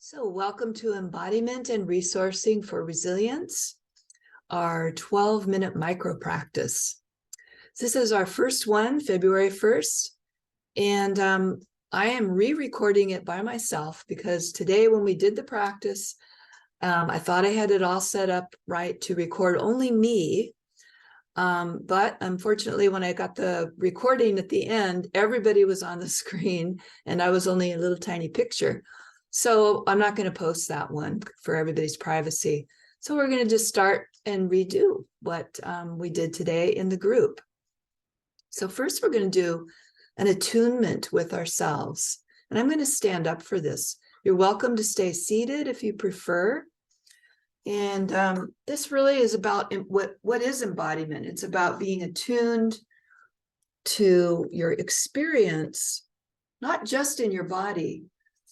So welcome to Embodiment and Resourcing for Resilience, our 12-minute micro practice. This is our first one, February 1st, and I am re-recording it by myself because today when we did the practice, I thought I had it all set up right to record only me, but unfortunately when I got the recording at the end, everybody was on the screen and I was only a little tiny picture. So I'm not going to post that one for everybody's privacy. So we're going to just start and redo what we did today in the group. So first we're going to do an attunement with ourselves. And I'm going to stand up for this. You're welcome to stay seated if you prefer. And this really is about what is embodiment. It's about being attuned to your experience, not just in your body,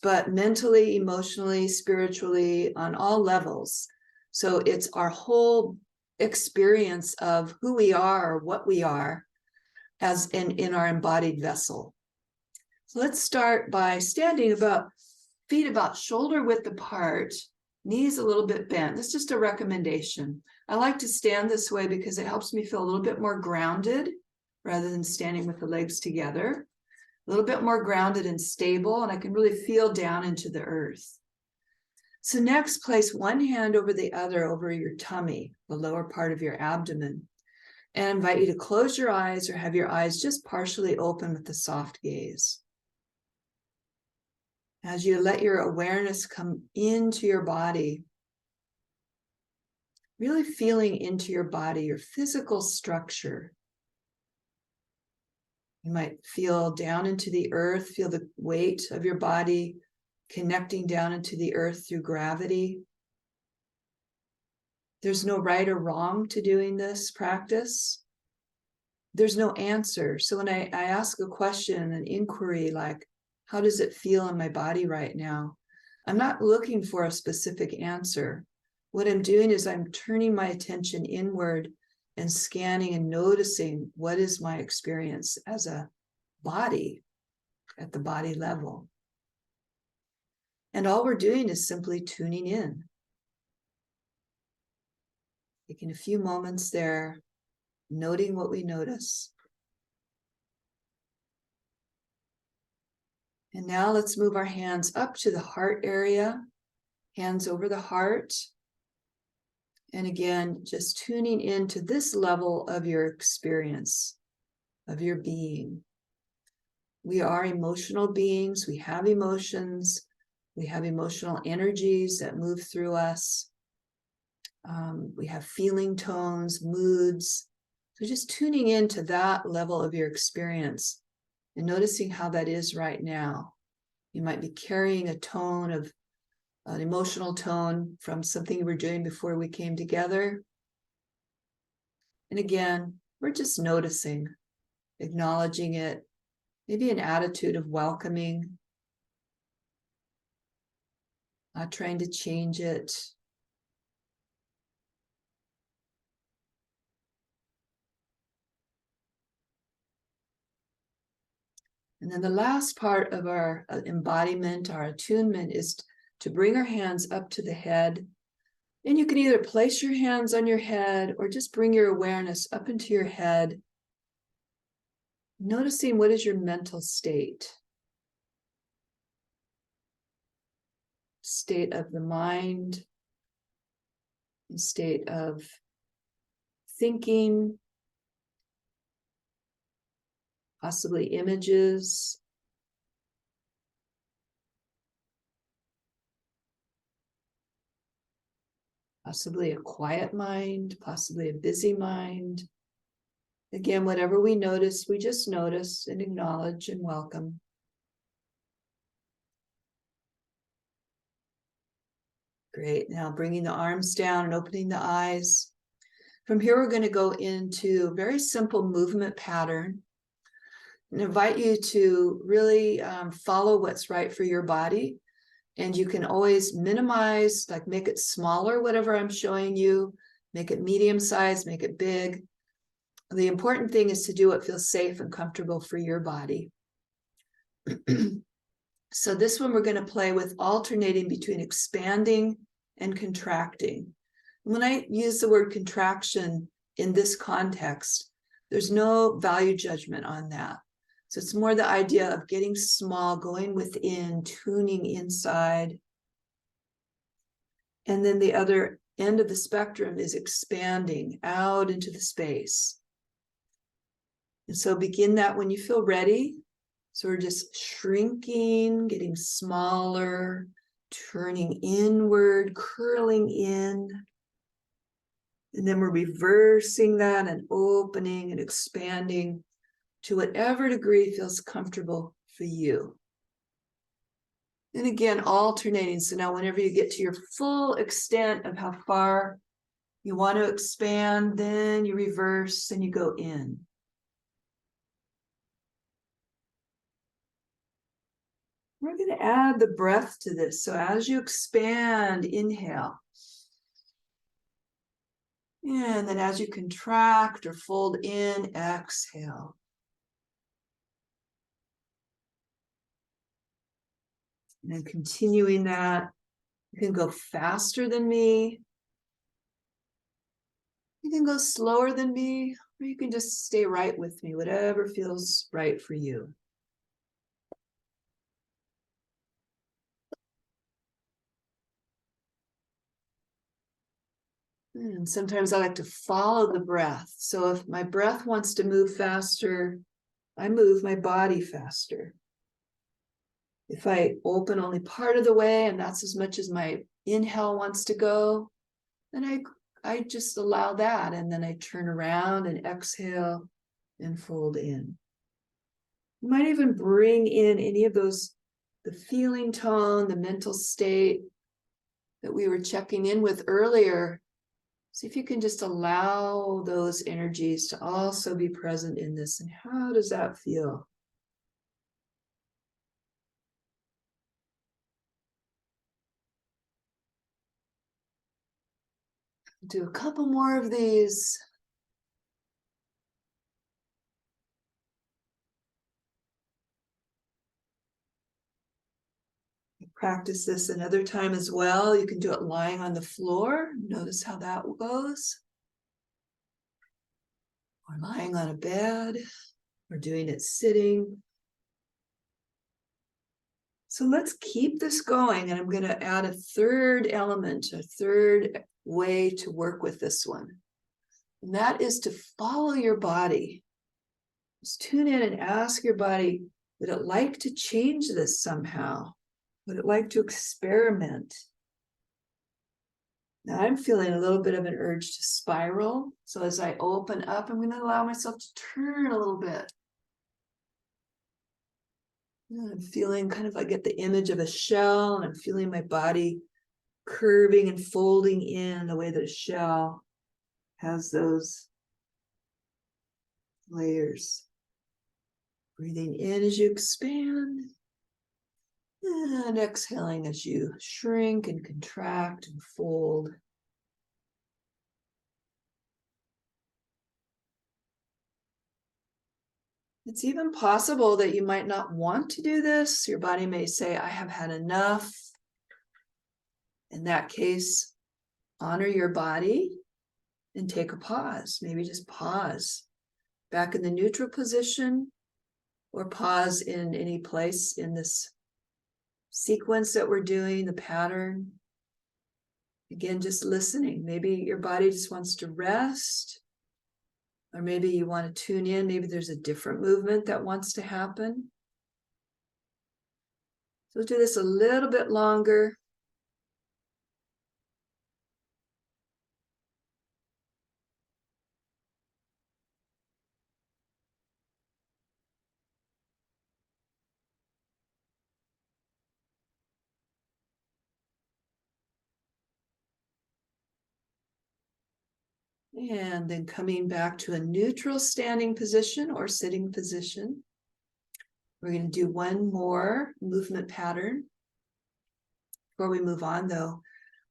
but mentally, emotionally, spiritually, on all levels. So it's our whole experience of who we are or what we are as in our embodied vessel. So let's start by standing feet about shoulder width apart, knees a little bit bent. That's just a recommendation. I like to stand this way because it helps me feel a little bit more grounded rather than standing with the legs together. A little bit more grounded and stable, and I can really feel down into the earth. So next, place one hand over the other over your tummy, the lower part of your abdomen, and I invite you to close your eyes or have your eyes just partially open with a soft gaze. As you let your awareness come into your body, really feeling into your body, your physical structure. You might feel down into the earth, feel the weight of your body connecting down into the earth through gravity. There's no right or wrong to doing this practice. There's no answer. So when I ask a question, an inquiry like, how does it feel in my body right now? I'm not looking for a specific answer. What I'm doing is I'm turning my attention inward and scanning and noticing what is my experience as a body at the body level. And all we're doing is simply tuning in. Taking a few moments there, noting what we notice. And now let's move our hands up to the heart area, hands over the heart. And again, just tuning into this level of your experience, of your being. We are emotional beings. We have emotions. We have emotional energies that move through us. We have feeling tones, moods. So just tuning into that level of your experience and noticing how that is right now. You might be carrying a tone of an emotional tone from something you were doing before we came together. And again, we're just noticing, acknowledging it, maybe an attitude of welcoming, not trying to change it. And then the last part of our embodiment, our attunement, is to bring our hands up to the head. And you can either place your hands on your head or just bring your awareness up into your head, noticing what is your mental state. State of the mind, state of thinking, possibly images. Possibly a quiet mind, possibly a busy mind. Again, whatever we notice, we just notice and acknowledge and welcome. Great. Now bringing the arms down and opening the eyes. From here, we're going to go into a very simple movement pattern and invite you to really follow what's right for your body. And you can always minimize, like make it smaller, whatever I'm showing you, make it medium size, make it big. The important thing is to do what feels safe and comfortable for your body. So this one we're going to play with alternating between expanding and contracting. When I use the word contraction in this context, there's no value judgment on that. So it's more the idea of getting small, going within, tuning inside. And then the other end of the spectrum is expanding out into the space. And so begin that when you feel ready. So we're just shrinking, getting smaller, turning inward, curling in. And then we're reversing that and opening and expanding to whatever degree feels comfortable for you. And again, alternating. So now whenever you get to your full extent of how far you want to expand, then you reverse and you go in. We're going to add the breath to this. So as you expand, inhale. And then as you contract or fold in, exhale. And then continuing that, you can go faster than me. You can go slower than me, or you can just stay right with me, whatever feels right for you. And sometimes I like to follow the breath. So if my breath wants to move faster, I move my body faster. If I open only part of the way and that's as much as my inhale wants to go, then I just allow that. And then I turn around and exhale and fold in. You might even bring in any of those, the feeling tone, the mental state that we were checking in with earlier. See if you can just allow those energies to also be present in this. And how does that feel? Do a couple more of these. Practice this another time as well. You can do it lying on the floor. Notice how that goes. Or lying on a bed, or doing it sitting. So let's keep this going, and I'm going to add a third element, a third way to work with this one. And that is to follow your body. Just tune in and ask your body, would it like to change this somehow? Would it like to experiment? Now I'm feeling a little bit of an urge to spiral. So as I open up, I'm going to allow myself to turn a little bit. And I'm feeling kind of, I get the image of a shell, and I'm feeling my body curving and folding in the way that a shell has those layers. Breathing in as you expand, and exhaling as you shrink and contract and fold. It's even possible that you might not want to do this. Your body may say, I have had enough. In that case, honor your body and take a pause. Maybe just pause back in the neutral position, or pause in any place in this sequence that we're doing, the pattern. Again, just listening. Maybe your body just wants to rest, or maybe you want to tune in. Maybe there's a different movement that wants to happen. So we'll do this a little bit longer. And then coming back to a neutral standing position or sitting position. We're going to do one more movement pattern. Before we move on, though,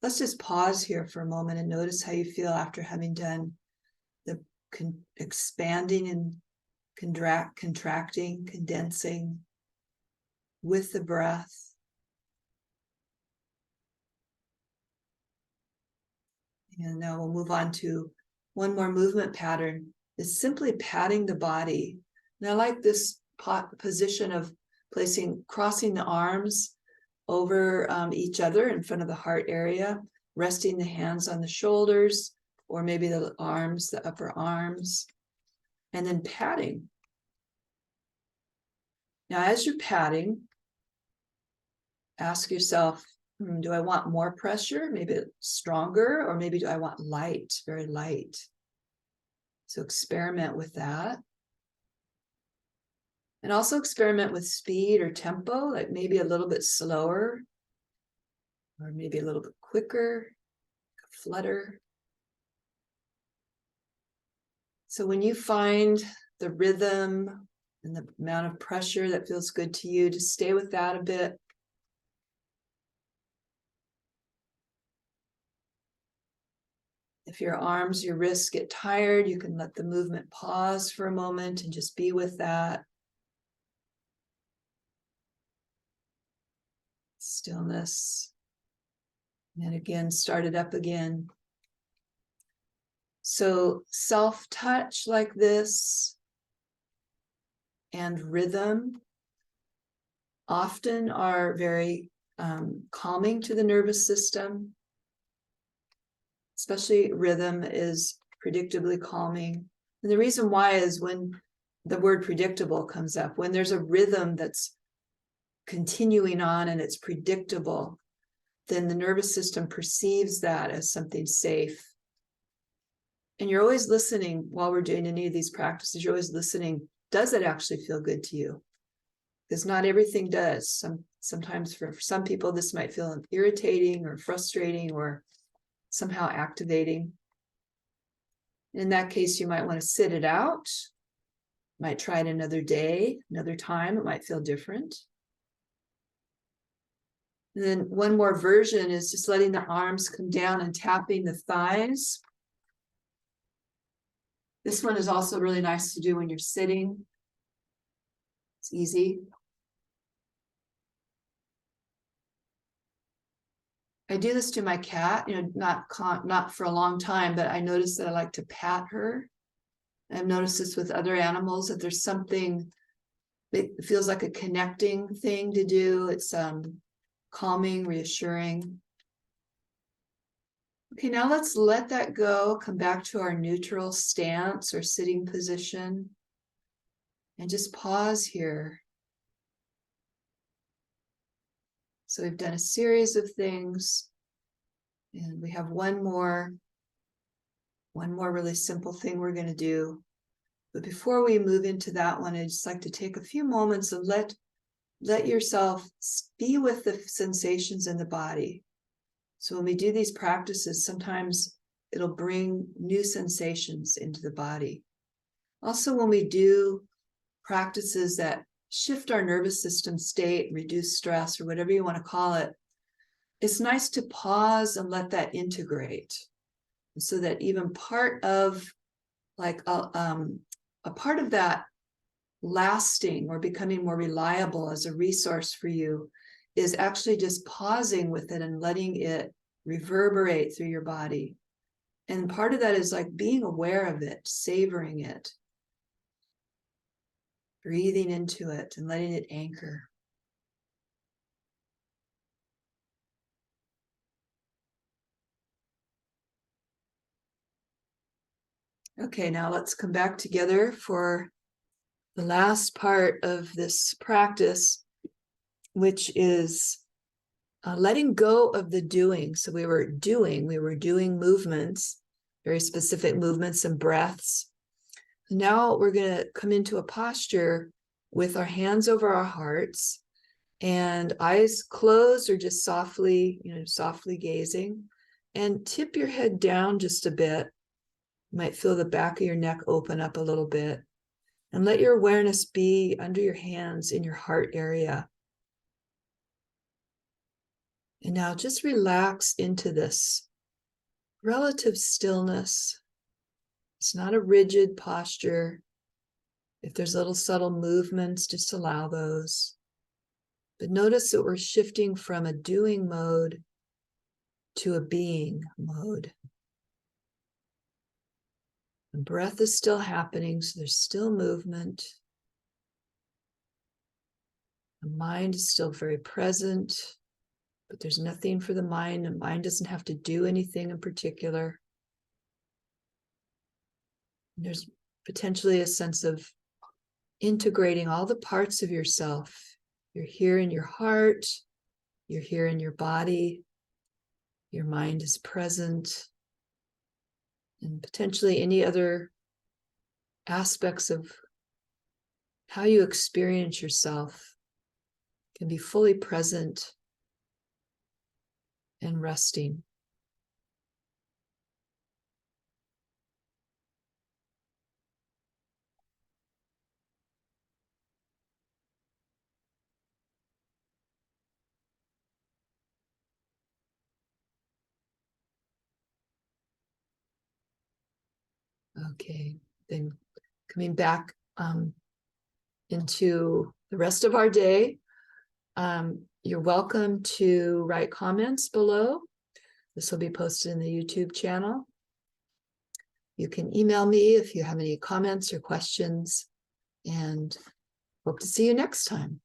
let's just pause here for a moment and notice how you feel after having done the expanding and contracting, condensing, with the breath. And now we'll move on to one more movement pattern. Is simply patting the body. And I like this position of crossing the arms over each other in front of the heart area, resting the hands on the shoulders, or maybe the arms, the upper arms, and then patting. Now, as you're patting, ask yourself, do I want more pressure, maybe stronger, or maybe do I want light, very light? So experiment with that. And also experiment with speed or tempo, like maybe a little bit slower, or maybe a little bit quicker, a flutter. So when you find the rhythm and the amount of pressure that feels good to you, just stay with that a bit. If your arms, your wrists get tired, you can let the movement pause for a moment and just be with that. Stillness. And again, start it up again. So self-touch like this and rhythm often are very calming to the nervous system. Especially rhythm is predictably calming. And the reason why is when the word predictable comes up, when there's a rhythm that's continuing on and it's predictable, then the nervous system perceives that as something safe. And you're always listening while we're doing any of these practices, you're always listening, does it actually feel good to you? Because not everything does. Sometimes for some people, this might feel irritating or frustrating or somehow activating. In that case, you might want to sit it out. Might try it another day, another time. It might feel different. And then one more version is just letting the arms come down and tapping the thighs. This one is also really nice to do when you're sitting. It's easy. I do this to my cat, not for a long time, but I notice that I like to pat her. I've noticed this with other animals, that there's something, it feels like a connecting thing to do. It's calming, reassuring. Okay, now let's let that go. Come back to our neutral stance or sitting position. And just pause here. So we've done a series of things. And we have one more really simple thing we're going to do. But before we move into that one, I'd just like to take a few moments and let yourself be with the sensations in the body. So when we do these practices, sometimes it'll bring new sensations into the body. Also, when we do practices that shift our nervous system state, reduce stress, or whatever you want to call it, it's nice to pause and let that integrate. So that even part of a part of that lasting or becoming more reliable as a resource for you is actually just pausing with it and letting it reverberate through your body. And part of that is like being aware of it, savoring it, breathing into it and letting it anchor. Okay, now let's come back together for the last part of this practice, which is letting go of the doing. So we were doing movements, very specific movements and breaths. Now we're going to come into a posture with our hands over our hearts and eyes closed or just softly gazing, and tip your head down just a bit. You might feel the back of your neck open up a little bit, and let your awareness be under your hands in your heart area. And now just relax into this relative stillness. It's not a rigid posture. If there's little subtle movements, just allow those. But notice that we're shifting from a doing mode to a being mode. The breath is still happening, so there's still movement. The mind is still very present, but there's nothing for the mind. The mind doesn't have to do anything in particular. There's potentially a sense of integrating all the parts of yourself. You're here in your heart, you're here in your body, your mind is present, and potentially any other aspects of how you experience yourself can be fully present and resting. Okay, then coming back into the rest of our day, you're welcome to write comments below. This will be posted in the YouTube channel. You can email me if you have any comments or questions, and hope to see you next time.